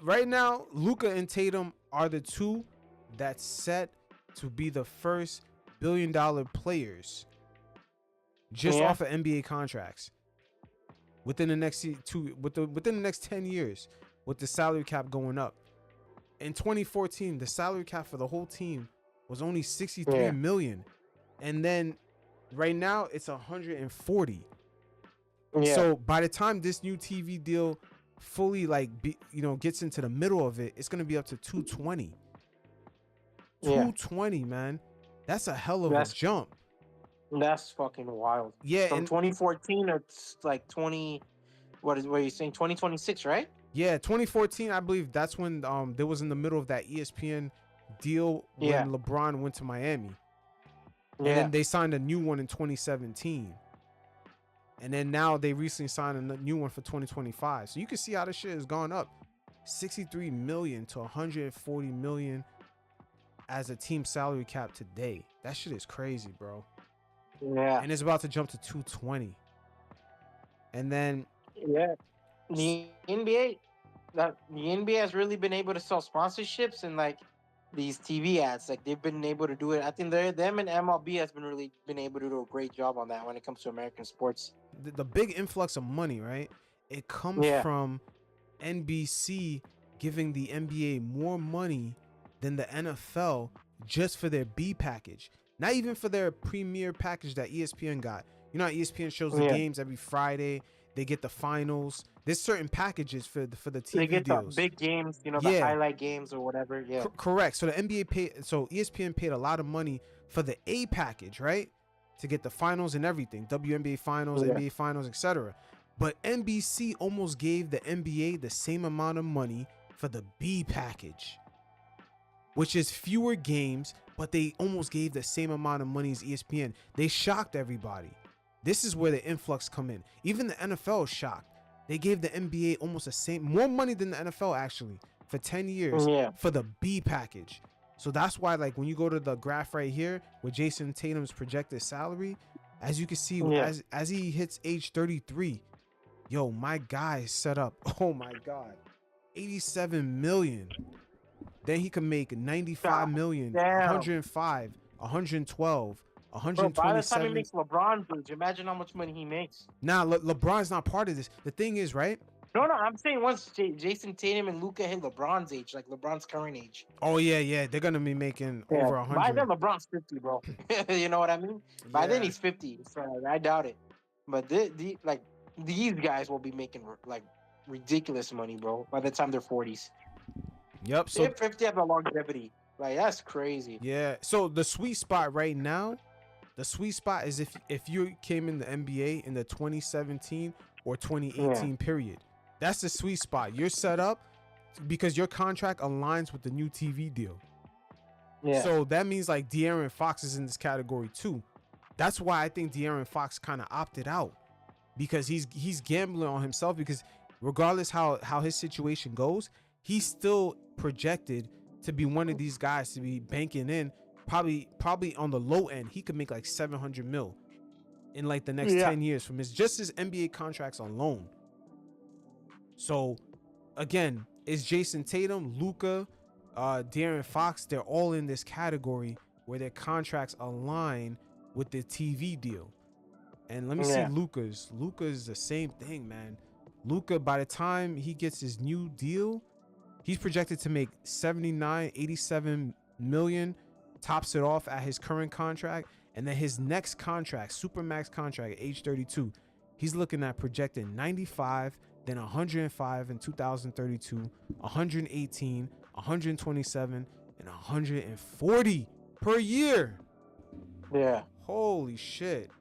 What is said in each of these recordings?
right now, Luka and Tatum are the two that's set to be the first $1 billion players just Yeah. off of NBA contracts within the next within the next 10 years with the salary cap going up. In 2014, the salary cap for the whole team was only 63 Yeah. million. And then right now it's 140. Yeah. So by the time this new TV deal fully gets into the middle of it, it's going to be up to 220. Yeah. 220, man. That's a hell of a That's jump. that's fucking wild. Yeah, From and 2014, it's like 20. What are you saying? 2026, right? yeah, 2014, I believe that's when there was in the middle of that ESPN deal Yeah. when LeBron went to Miami. And Yeah. then they signed a new one in 2017. And then now they recently signed a new one for 2025. So you can see how this shit has gone up. 63 million to 140 million as a team salary cap today. That shit is crazy, bro. Yeah. And it's about to jump to 220. And then Yeah. The NBA, the NBA has really been able to sell sponsorships and like these TV ads. Like they've been able to do it. I think them and MLB has been able to do a great job on that when it comes to American sports. the big influx of money, right? It comes Yeah. from NBC giving the NBA more money than the NFL just for their B package. Not even for their premier package that ESPN got. You know how ESPN shows the Yeah. games every Friday. They get the finals. There's certain packages for the They TV get the deals. big games, the Yeah, highlight games or whatever. Yeah. correct. So the NBA paid. So ESPN paid a lot of money for the A package, right? To get the finals and everything, WNBA finals, Yeah. NBA finals, etc. But NBC almost gave the NBA the same amount of money for the B package, which is fewer games, but they almost gave the same amount of money as ESPN. They shocked everybody. This is where the influx come in. Even the NFL is shocked. They gave the NBA almost the same, more money than the NFL actually for 10 years Yeah. for the B package. So that's why, like, when you go to the graph right here with Jason Tatum's projected salary, as you can see, Yeah. as he hits age 33, yo, my guy is set up. Oh my God, 87 million. Then he can make 95 God million, damn. 105, 112, Bro, by the time he 127. makes LeBron's age, imagine how much money he makes. Now, LeBron's not part of this. The thing is, right? No, I'm saying once Jason Tatum and Luka hit LeBron's age, like LeBron's current age. Oh yeah, they're gonna be making Yeah. over By 100. then, LeBron's 50, bro. You know what I mean? By then, Yeah. he's 50. So I doubt it. But these guys will be making like ridiculous money, bro. By the time they're 40s, Yep. they So have 50 have the longevity. Like that's crazy. yeah. So the sweet spot right now, the sweet spot is if you came in the NBA in the 2017 or 2018 period. That's the sweet spot. You're set up because your contract aligns with the new TV deal. Yeah. So that means like De'Aaron Fox is in this category too. That's why I think De'Aaron Fox kind of opted out because he's gambling on himself because regardless how his situation goes, he's still projected to be one of these guys to be banking in probably on the low end. He could make like 700 mil in like the next 10 years from his NBA contracts alone. So again, it's Jason Tatum, Luka, De'Aaron Fox. They're all in this category where their contracts align with the TV deal. And let me see Luka's. Luka's the same thing, man. Luka, by the time he gets his new deal, he's projected to make 79, 87 million, tops it off at his current contract. And then his next contract, Supermax contract at age 32, he's looking at projecting 95, then 105 in 2032, 118, 127, and 140 per year. Yeah. Holy shit.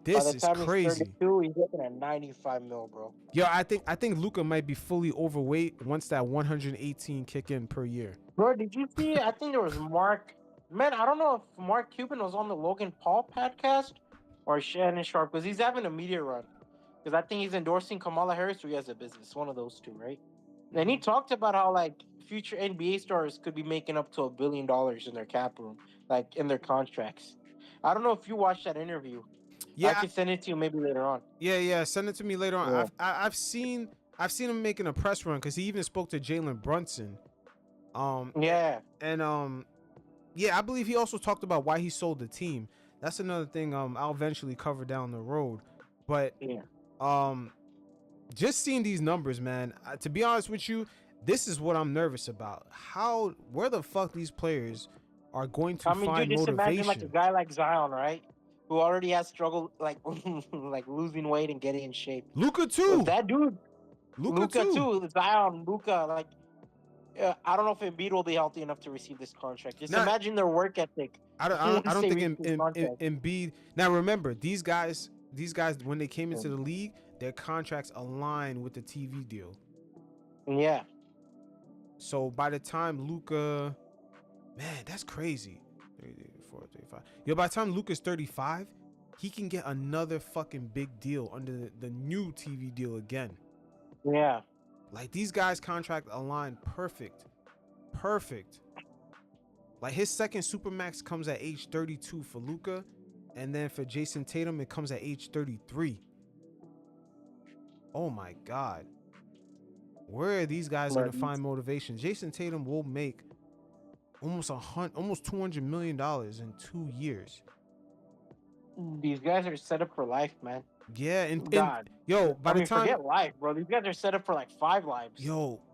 This is crazy. He's 32, he's looking at 95 mil, bro. Yo, I think Luka might be fully overweight once that 118 kick in per year. Bro, did you see? I think there was Mark. Man, I don't know if Mark Cuban was on the Logan Paul podcast or Shannon Sharp because he's having a media run. Because I think he's endorsing Kamala Harris or he has a business. One of those two, right? And he talked about how like future NBA stars could be making up to $1 billion in their cap room, like in their contracts. I don't know if you watched that interview. Yeah, I can send it to you maybe later on. Yeah, send it to me later on. Yeah. I've seen I've seen him making a press run because he even spoke to Jalen Brunson. Yeah. And yeah, I believe he also talked about why he sold the team. That's another thing I'll eventually cover down the road. But Yeah. just seeing these numbers, man, to be honest with you, this is what I'm nervous about. Where the fuck these players are going to I mean, dude, find just imagine like a motivation? guy like Zion, right? Who already has struggled like like losing weight and getting in shape. Luka If too. that dude, Luka Luka too. too, Zion, Luka, like I don't know if Embiid will be healthy enough to receive this contract. Just Not imagine their work ethic I once don't they think reach this contract. Embiid. Now remember, these guys when they came into the league, their contracts align with the TV deal. Yeah. So by the time Luka, man, that's crazy. 34, 35. Yo, by the time Luka's 35, he can get another fucking big deal under the new TV deal again. Yeah. Like these guys' contract align perfect. Perfect. Like his second supermax comes at age 32 for Luka, and then for Jason Tatum it comes at age 33. Oh my God. Where are these guys But gonna find motivation? Jason Tatum will make almost $200 million in 2 years. these guys are set up for life, man. Yeah, and God. yo, by I the mean, time forget life, bro. These guys are set up for like 5 lives.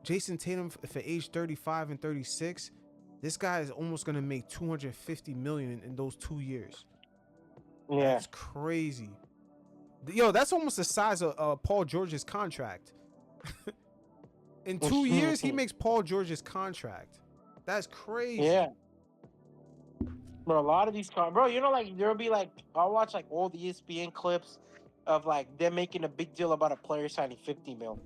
Jason Tatum for age 35 and 36, this guy is almost gonna make 250 million in those 2 years. Yeah. That's crazy. Yo, that's almost the size of Paul George's contract. In 2 years, he makes Paul George's contract. That's crazy. Yeah. But a lot of these bro, you know, like there'll be like I'll watch like old ESPN clips of like them making a big deal about a player signing 50 mil.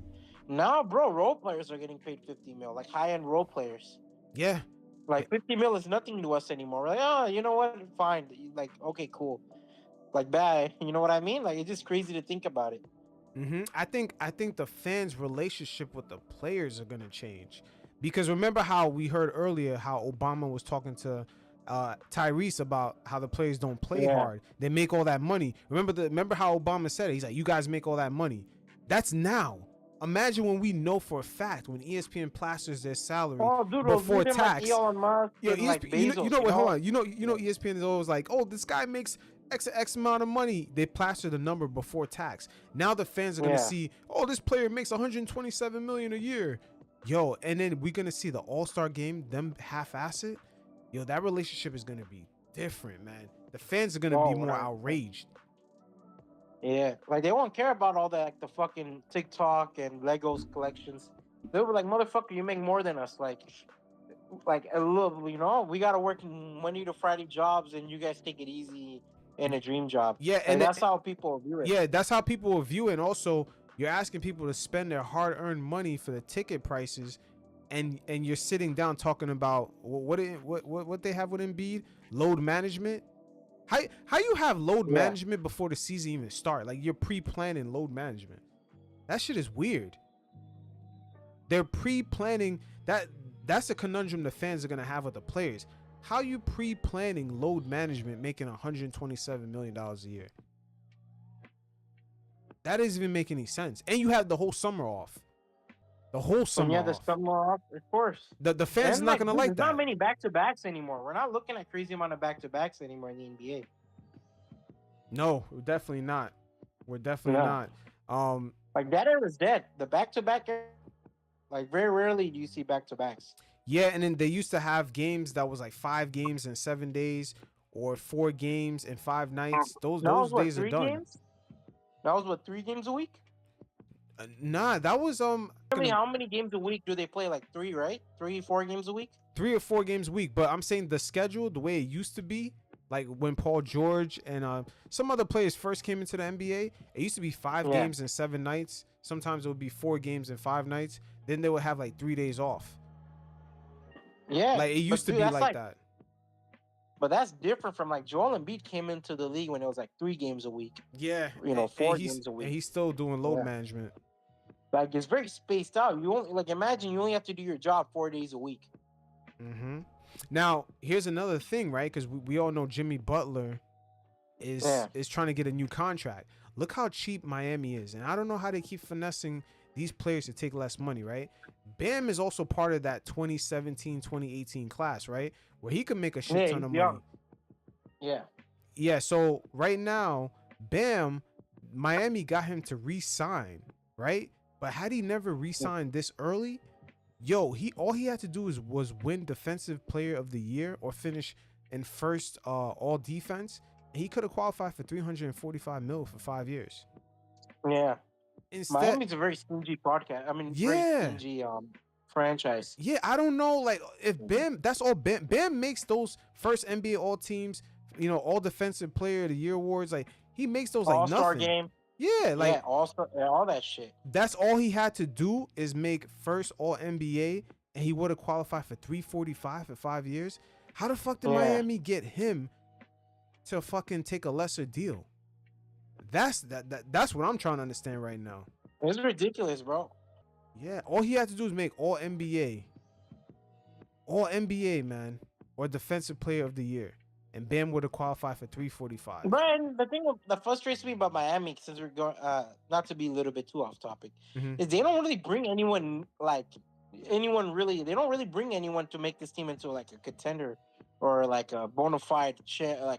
Now, bro, role players are getting paid 50 mil, like high-end role players. Yeah. Like 50 mil is nothing to us anymore. We're like, oh, you know what? Fine. Like, okay, cool. Like, bad. You know what I mean? Like, it's just crazy to think about it. I think the fans' relationship with the players are gonna change, because remember how we heard earlier how Obama was talking to Tyrese about how the players don't play hard, they make all that money. Remember how Obama said it? He's like, you guys make all that money. That's now. Imagine when we know for a fact when ESPN plasters their salary before tax. Like Elon Musk and like Bezos, hold on. You know, ESPN is always like, oh, this guy makes X amount of money. They plaster the number before tax. Now the fans are gonna see, oh, this player makes 127 million a year. Yo, and then we're gonna see the All-Star game, them half-ass it. Yo, that relationship is gonna be different, man. The fans are gonna be more outraged. Yeah, like they won't care about all that, like the fucking TikTok and Legos collections. They'll be like, motherfucker, you make more than us. Like a little, you know, we gotta work Monday to Friday jobs, and you guys take it easy in a dream job. Yeah, like, and that's how people view it. Yeah, that's how people will view it. And also, you're asking people to spend their hard-earned money for the ticket prices, and you're sitting down talking about what they have with Embiid, load management. How you have load management before the season even start? Like you're pre-planning load management. That shit is weird. They're pre-planning that. That's a conundrum the fans are gonna have with the players. How you pre-planning load management making $127 million a year? That doesn't even make any sense. And you have the whole summer off. The whole summer off. The summer off, of course. The fans are not gonna like that. There's not many back-to-backs anymore. We're not looking at crazy amount of back-to-backs anymore in the NBA. No, we're definitely not. We're definitely not. Like that era's dead. The back-to-back era, like very rarely do you see back-to-backs. Yeah, and then they used to have games that was like 5 games in 7 days or 4 games in 5 nights. Those days are done. Games? That was what, 3 games a week? Nah, that was how many games a week do they play? Like 3, right? 3-4 games a week? 3 or 4 games a week. But I'm saying the schedule, the way it used to be, like when Paul George and some other players first came into the NBA, it used to be 5 games in 7 nights. Sometimes it would be 4 games in 5 nights. Then they would have like 3 days off. Yeah, like it used to be like that. But that's different from like Joel Embiid came into the league when it was like 3 games a week. Yeah, 4 games a week. And he's still doing load management. Like it's very spaced out. You only imagine you only have to do your job 4 days a week. Mm-hmm. Now here's another thing, right? Because we all know Jimmy Butler is trying to get a new contract. Look how cheap Miami is, and I don't know how they keep finessing these players to take less money, right? Bam is also part of that 2017, 2018 class, right? Where he could make a shit Yeah, ton he's of money. young. Yeah. Yeah, so right now, Bam, Miami got him to re-sign, right? But had he never re-signed this early, yo, all he had to do was win Defensive Player of the Year or finish in first all defense. And he could have qualified for 345 mil for 5 years. Yeah. Instead, Miami's a very stingy podcast. I mean, very yeah. stingy franchise. Yeah, I don't know. Like, if Bam, that's all Bam makes those first NBA All Teams, all Defensive Player of the Year awards. Like, he makes those like All-Star nothing. game. Yeah, like All-Star, all that shit. that's all he had to do is make first All NBA, and he would have qualified for 345 for 5 years. How the fuck did Miami get him to fucking take a lesser deal? That's what I'm trying to understand right now. It's ridiculous, bro. Yeah, all he had to do is make All NBA, man, or Defensive Player of the Year, and Bam would have qualified for 345. Brian, the thing that frustrates me about Miami, since we're going, not to be a little bit too off topic, is they don't really bring anyone really. They don't really bring anyone to make this team into like a contender or like a bona fide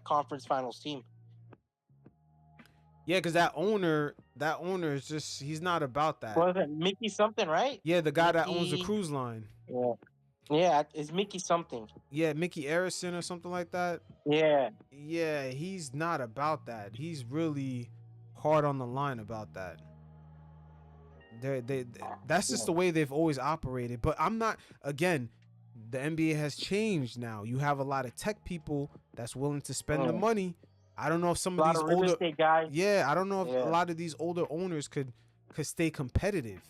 conference finals team. Yeah, because that owner is just, he's not about that. What is it, Mickey something, right? Yeah, the guy that owns the cruise line. Yeah, it's Mickey something. Yeah, Mickey Arison or something like that. Yeah, he's not about that. He's really hard on the line about that. That's just the way they've always operated. But I'm not, again, the NBA has changed now. You have a lot of tech people that's willing to spend the money. I don't know if some of these real older estate guys. Yeah, I don't know if a lot of these older owners could stay competitive.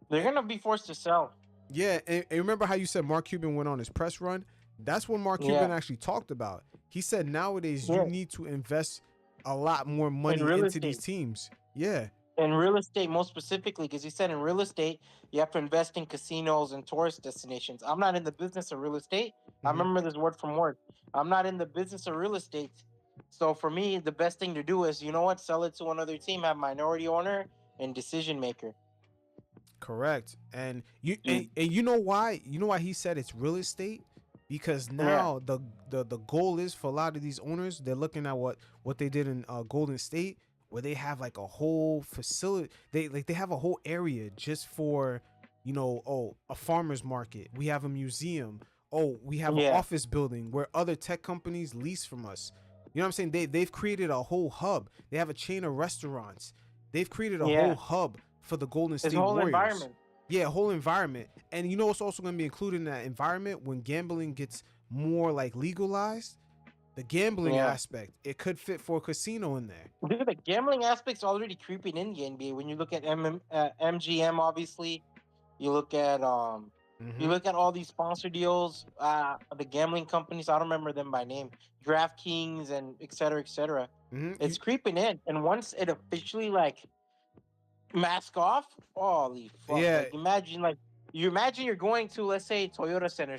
They're gonna be forced to sell. Yeah, and remember how you said Mark Cuban went on his press run? That's what Mark Cuban actually talked about. He said nowadays you need to invest a lot more money into these teams. Yeah. In real estate, most specifically, because he said in real estate, you have to invest in casinos and tourist destinations. I'm not in the business of real estate. I remember this word from work. I'm not in the business of real estate. So for me, the best thing to do is, sell it to another team, have minority owner and decision maker. Correct. And you know why? You know why he said it's real estate? Because now the goal is for a lot of these owners, they're looking at what they did in Golden State, where they have like a whole facility. They have a whole area just for, a farmer's market. We have a museum. Oh, we have an office building where other tech companies lease from us. You know what I'm saying? They've created a whole hub. They have a chain of restaurants. They've created a whole hub for the Golden State Warriors. Environment. Yeah, a whole environment. And what's also going to be included in that environment when gambling gets more like legalized? The gambling aspect. It could fit for a casino in there. Dude, the gambling aspect's already creeping in the NBA. When you look at MGM, obviously, you look at you look at all these sponsor deals, the gambling companies. I don't remember them by name. DraftKings and et cetera, et cetera. It's creeping in, and once it officially mask off, holy fuck! Yeah. Imagine you're going to, let's say, Toyota Center,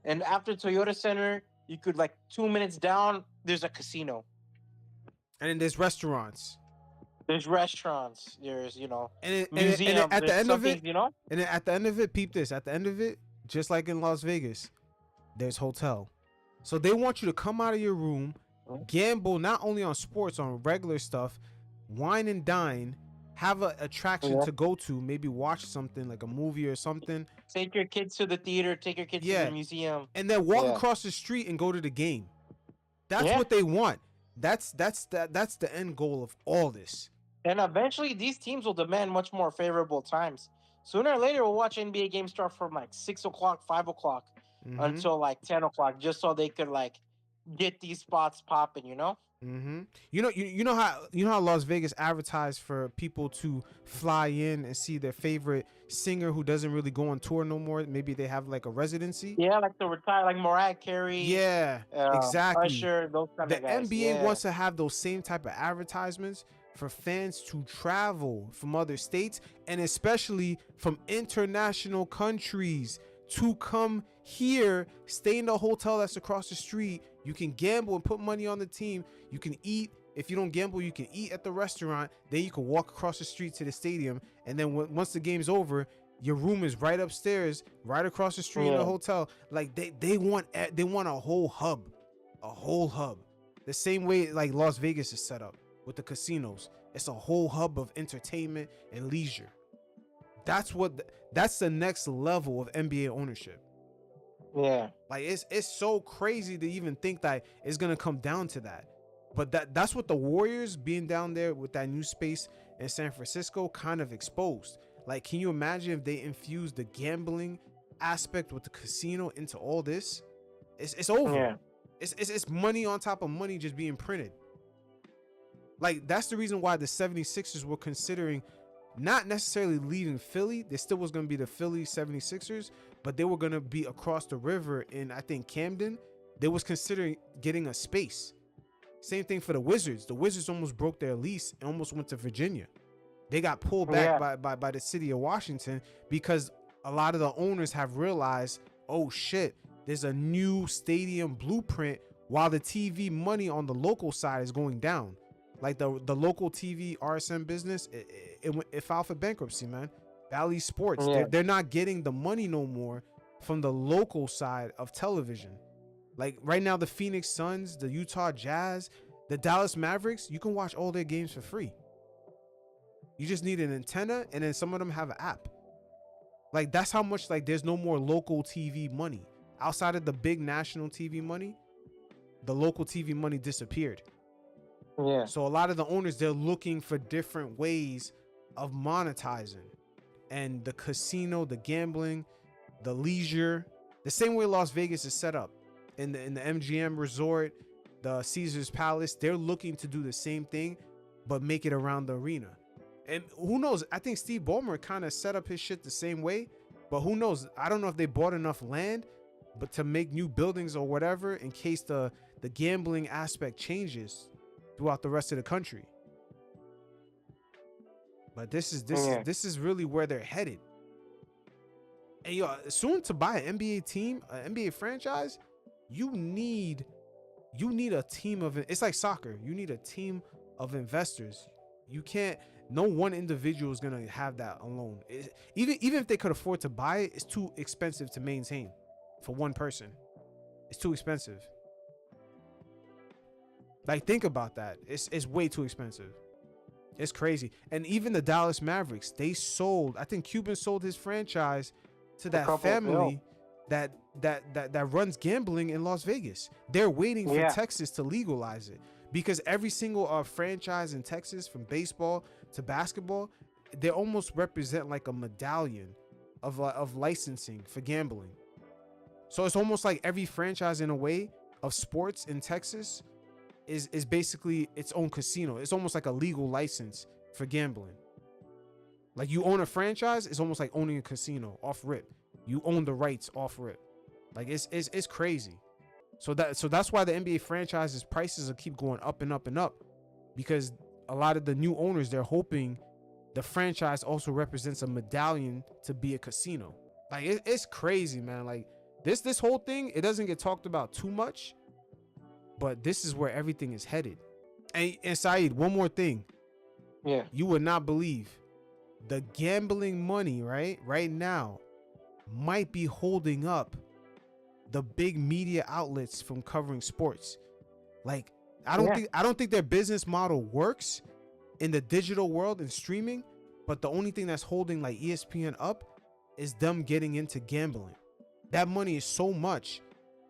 and after Toyota Center, you could 2 minutes down, there's a casino, and then there's restaurants. There's restaurants. There's and museums. at the end of it, and then at the end of it, peep this. At the end of it, just like in Las Vegas, there's hotel. So they want you to come out of your room, gamble not only on sports, on regular stuff, wine and dine, have an attraction to go to, maybe watch something like a movie or something. Take your kids to the theater, take your kids to the museum. And then walk across the street and go to the game. That's what they want. That's the end goal of all this. And eventually these teams will demand much more favorable times. Sooner or later, we'll watch NBA games start from 6 o'clock, 5 o'clock until 10 o'clock, just so they could get these spots popping, You know how Las Vegas advertised for people to fly in and see their favorite singer who doesn't really go on tour no more. Maybe they have a residency. Yeah, the retired, Mariah Carey. Yeah, exactly. Usher, those kind of guys. The NBA wants to have those same type of advertisements for fans to travel from other states and especially from international countries to come here, stay in the hotel that's across the street. You can gamble and put money on the team. You can eat If you don't gamble, you can eat at the restaurant. Then you can walk across the street to the stadium. And then once the game's over, your room is right upstairs, right across the street in the Yeah. hotel. Like they want a whole hub, the same way like Las Vegas is set up with the casinos. It's a whole hub of entertainment and leisure. That's the next level of NBA ownership. Yeah. Like it's so crazy to even think that it's gonna come down to that. But that's what the Warriors being down there with that new space in San Francisco kind of exposed. Like, can you imagine if they infused the gambling aspect with the casino into all this? It's over. Yeah. It's money on top of money just being printed. Like, that's the reason why the 76ers were considering not necessarily leaving Philly. There still was going to be the Philly 76ers, but they were going to be across the river in, I think, Camden. They was considering getting a space. Same thing for the Wizards. The Wizards almost broke their lease and almost went to Virginia. They got pulled back by the city of Washington because a lot of the owners have realized, oh shit, there's a new stadium blueprint while the TV money on the local side is going down. Like the local TV RSM business, it filed for bankruptcy, man. Valley Sports, they're not getting the money no more from the local side of television. Like right now, the Phoenix Suns, the Utah Jazz, the Dallas Mavericks, you can watch all their games for free. You just need an antenna, and then some of them have an app. Like that's how much like there's no more local TV money. Outside of the big national TV money, the local TV money disappeared. Yeah. So a lot of the owners, they're looking for different ways of monetizing. And the casino, the gambling, the leisure, the same way Las Vegas is set up. In the MGM Resort, the Caesars Palace, they're looking to do the same thing, but make it around the arena. And who knows? I think Steve Ballmer kind of set up his shit the same way, but who knows? I don't know if they bought enough land, but to make new buildings or whatever in case the gambling aspect changes throughout the rest of the country. But this is really where they're headed. And yo, soon to buy an NBA team, an NBA franchise, you need a team of, it's like soccer. You need a team of investors. You can't, no one individual is going to have that alone. Even if they could afford to buy it, it's too expensive to maintain for one person. It's too expensive. Like, think about that. It's way too expensive. It's crazy. And even the Dallas Mavericks, they sold, I think Cuban sold his franchise to that family that runs gambling in Las Vegas. They're waiting for Texas to legalize it, because every single franchise in Texas, from baseball to basketball, they almost represent like a medallion of licensing for gambling. So it's almost like every franchise in a way of sports in Texas is basically its own casino. It's almost like a legal license for gambling. Like, you own a franchise, it's almost like owning a casino off rip. You own the rights off rip. Like, it's crazy. So that's why the NBA franchises prices will keep going up and up and up, because a lot of the new owners, they're hoping the franchise also represents a medallion to be a casino. Like, it's crazy, man. Like, this whole thing, it doesn't get talked about too much, but this is where everything is headed. And Saeed, one more thing. Yeah. You would not believe the gambling money right now might be holding up the big media outlets from covering sports. Like, I don't think their business model works in the digital world and streaming, but the only thing that's holding like ESPN up is them getting into gambling. That money is so much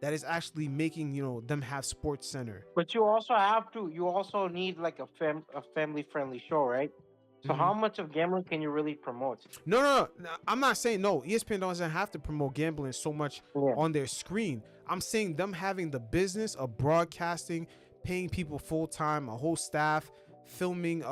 that is actually making, them have Sports Center. But you also need like a family friendly show, right? So how much of gambling can you really promote? No. I'm not saying no. ESPN doesn't have to promote gambling so much on their screen. I'm saying them having the business of broadcasting, paying people full time, a whole staff, filming,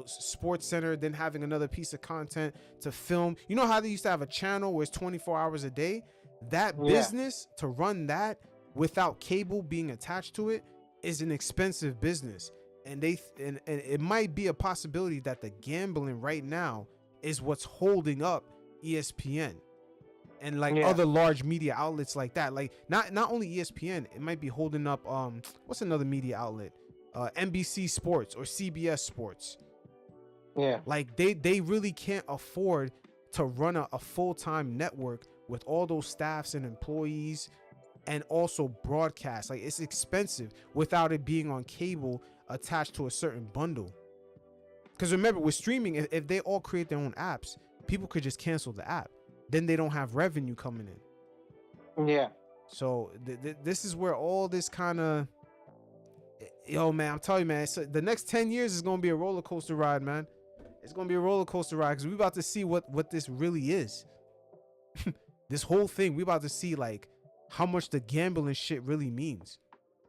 Sports Center, then having another piece of content to film. You know how they used to have a channel where it's 24 hours a day? That business, to run that without cable being attached to it, is an expensive business. And it might be a possibility that the gambling right now is what's holding up ESPN and like other large media outlets like that. Like not only ESPN, it might be holding up what's another media outlet? NBC Sports or CBS Sports. Yeah. Like they really can't afford to run a full-time network with all those staffs and employees and also broadcast. Like it's expensive without it being on cable attached to a certain bundle. Because remember, with streaming, if they all create their own apps, people could just cancel the app. Then they don't have revenue coming in. Yeah. So this is where all this kind of, yo, man, I'm telling you, man, the next 10 years is going to be a roller coaster ride, man. It's going to be a roller coaster ride because we're about to see what this really is. This whole thing, we're about to see like how much the gambling shit really means,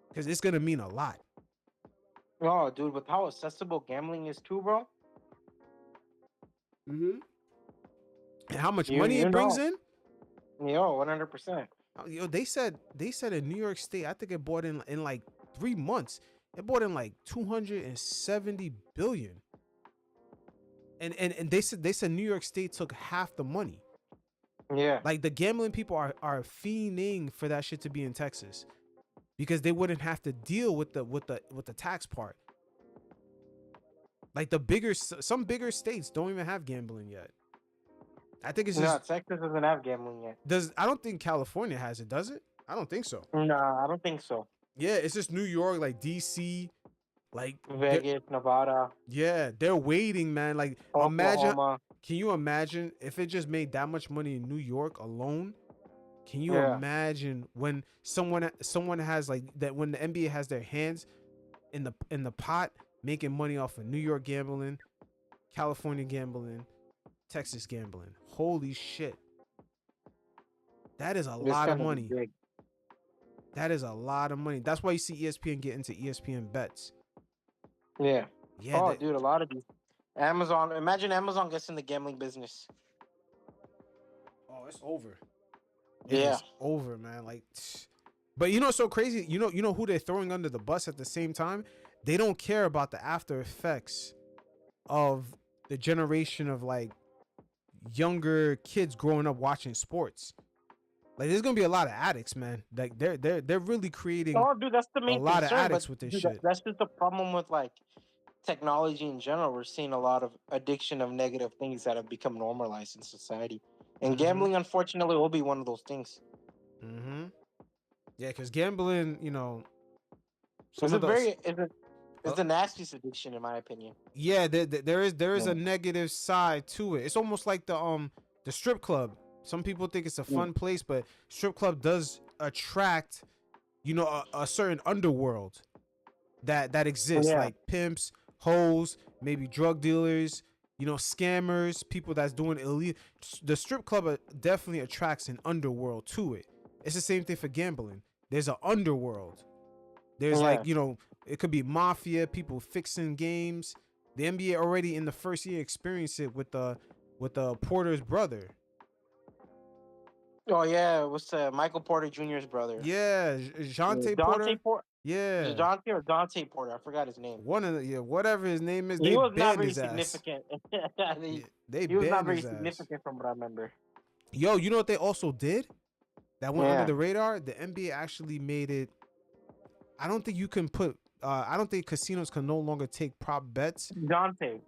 because it's going to mean a lot. Oh, dude, with how accessible gambling is too, bro. Mm-hmm. And how much money it brings in. Yo, 100%. Yo, they said in New York State, I think it bought in like 3 months. It bought in like 270 billion. And they said New York State took half the money. Yeah. Like the gambling people are fiending for that shit to be in Texas, because they wouldn't have to deal with the tax part. Like some bigger states don't even have gambling yet. I think it's just Texas doesn't have gambling yet. I don't think California has it, does it? I don't think so. No, I don't think so. Yeah, it's just New York, like DC, like Vegas, Nevada. Yeah, they're waiting, man. Like Oklahoma. Can you imagine if it just made that much money in New York alone? Can you imagine when someone has like that, when the NBA has their hands in the pot making money off of New York gambling, California gambling, Texas gambling? Holy shit. That is a lot of money. That is a lot of money. That's why you see ESPN get into ESPN bets. Yeah. Yeah. Dude, a lot of these. Amazon. Imagine Amazon gets in the gambling business. Oh, it's over. It's over, man. Like, but you know, so crazy. You know who they're throwing under the bus at the same time? They don't care about the after effects of the generation of like younger kids growing up watching sports. Like, there's gonna be a lot of addicts, man. Like they're really creating. Oh, dude, that's the main a lot concern, of addicts with this shit. That's just the problem with like technology in general. We're seeing a lot of addiction of negative things that have become normalized in society, and gambling, unfortunately, will be one of those things. Mm-hmm. Yeah, because gambling, it's a nastiest addiction, in my opinion. Yeah, there is a negative side to it. It's almost like the strip club. Some people think it's a fun place, but strip club does attract, a certain underworld that exists, like pimps, hoes, maybe drug dealers, scammers, people that's doing illegal. The strip club definitely attracts an underworld to it. It's the same thing for gambling. There's an underworld. There's it could be mafia, people fixing games. The NBA already in the first year experienced it with the Porter's brother. Oh yeah, it was Michael Porter Jr.'s brother. Yeah, Jonte Porter. Yeah, Jonte or Dante Porter. I forgot his name. One of the whatever his name is. He was not very significant. He was not very significant from what I remember. Yo, you know what they also did? That went under the radar. The NBA actually made it. I don't think you can put. I don't think casinos can no longer take prop bets. Jonte.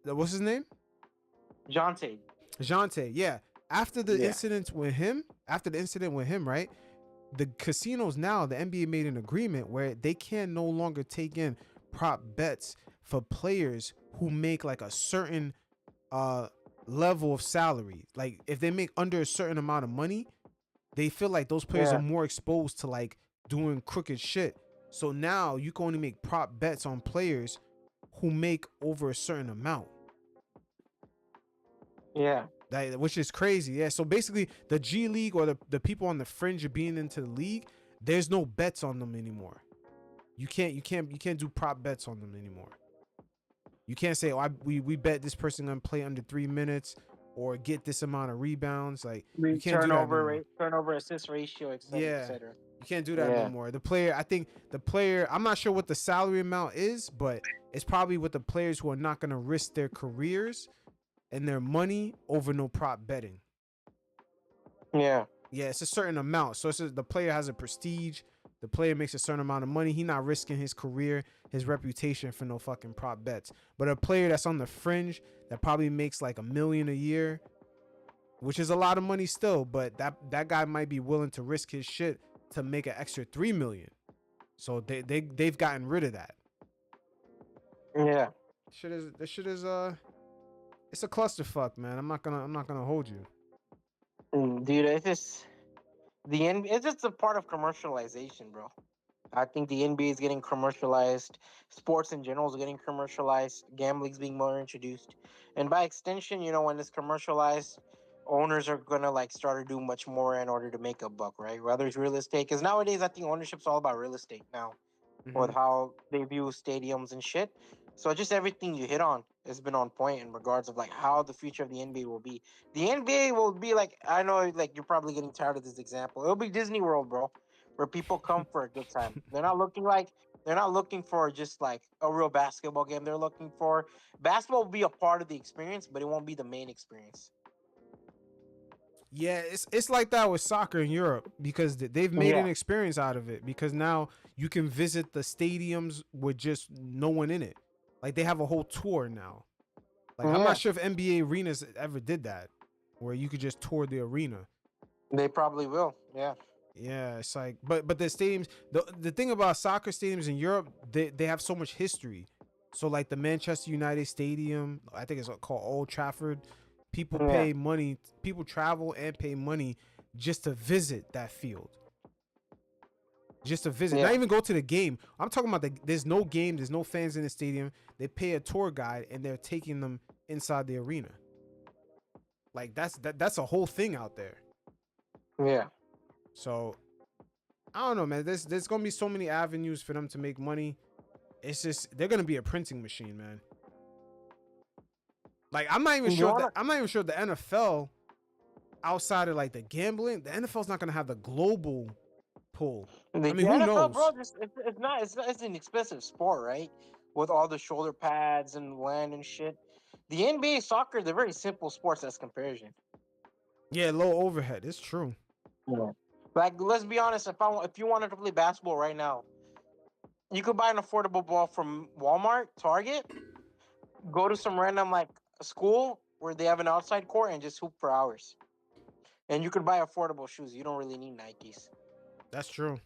What's his name? Jonte. Yeah. After the incident with him, right? The casinos now, the NBA made an agreement where they can no longer take in prop bets for players who make like a certain level of salary. Like if they make under a certain amount of money, they feel like those players are more exposed to like doing crooked shit. So now you can only make prop bets on players who make over a certain amount. Yeah. Which is crazy. Yeah. So basically the G League or the people on the fringe of being into the league, there's no bets on them anymore. You can't do prop bets on them anymore. You can't say, we bet this person gonna play under 3 minutes or get this amount of rebounds. Like you can't turnover assist ratio, etc. You can't do that anymore. I'm not sure what the salary amount is, but it's probably with the players who are not gonna risk their careers and their money over no prop betting. Yeah, it's a certain amount. So the player has a prestige The player makes a certain amount of money. He not risking his career, his reputation for no fucking prop bets. But a player that's on the fringe that probably makes like $1 million a year, which is a lot of money still, but that guy might be willing to risk his shit to make an extra $3 million. So they've gotten rid of that. Yeah. This shit is it's a clusterfuck, man. I'm not gonna hold you. Dude, it's just the NBA. It's just a part of commercialization, bro. I think the NBA is getting commercialized. Sports in general is getting commercialized. Gambling's being more introduced, and by extension, when it's commercialized, owners are gonna like start to do much more in order to make a buck, right? Whether it's real estate, because nowadays I think ownership's all about real estate now, Mm-hmm. with how they view stadiums and shit. So just everything you hit on has been on point in regards of like how the future of the NBA will be. The NBA will be like, I know like you're probably getting tired of this example. It'll be Disney World, bro, where people come for a good time. They're not looking for just like a real basketball game. They're looking for basketball will be a part of the experience, but it won't be the main experience. Yeah, it's like that with soccer in Europe because they've made Yeah. an experience out of it because now you can visit the stadiums with just no one in it. Like they have a whole tour now. Like I'm not Yeah. sure if NBA arenas ever did that where you could just tour the arena. They probably will. Yeah. Yeah, it's like but the stadiums the thing about soccer stadiums in Europe, they have so much history. So like the Manchester United Stadium, I think it's called Old Trafford. People Yeah. pay money, people travel and pay money just to visit that field. Just to visit, not Yeah. even go to the game. I'm talking about there's no game, there's no fans in the stadium. They pay a tour guide and they're taking them inside the arena. Like that's a whole thing out there. Yeah. So I don't know, man. There's gonna be so many avenues for them to make money. It's just they're gonna be a printing machine, man. Like I'm not even You sure wanna that I'm not even sure the NFL outside of like the gambling, the NFL's not gonna have the global pull. The I mean, who NFL, bro, knows? just it's an expensive sport, right? With all the shoulder pads and land and shit. The NBA soccer, they're very simple sports as comparison. Yeah, low overhead. It's true. Yeah. Like, let's be honest, if you wanted to play basketball right now, you could buy an affordable ball from Walmart, Target, go to some random like school where they have an outside court and just hoop for hours. And you could buy affordable shoes. You don't really need Nikes. That's true.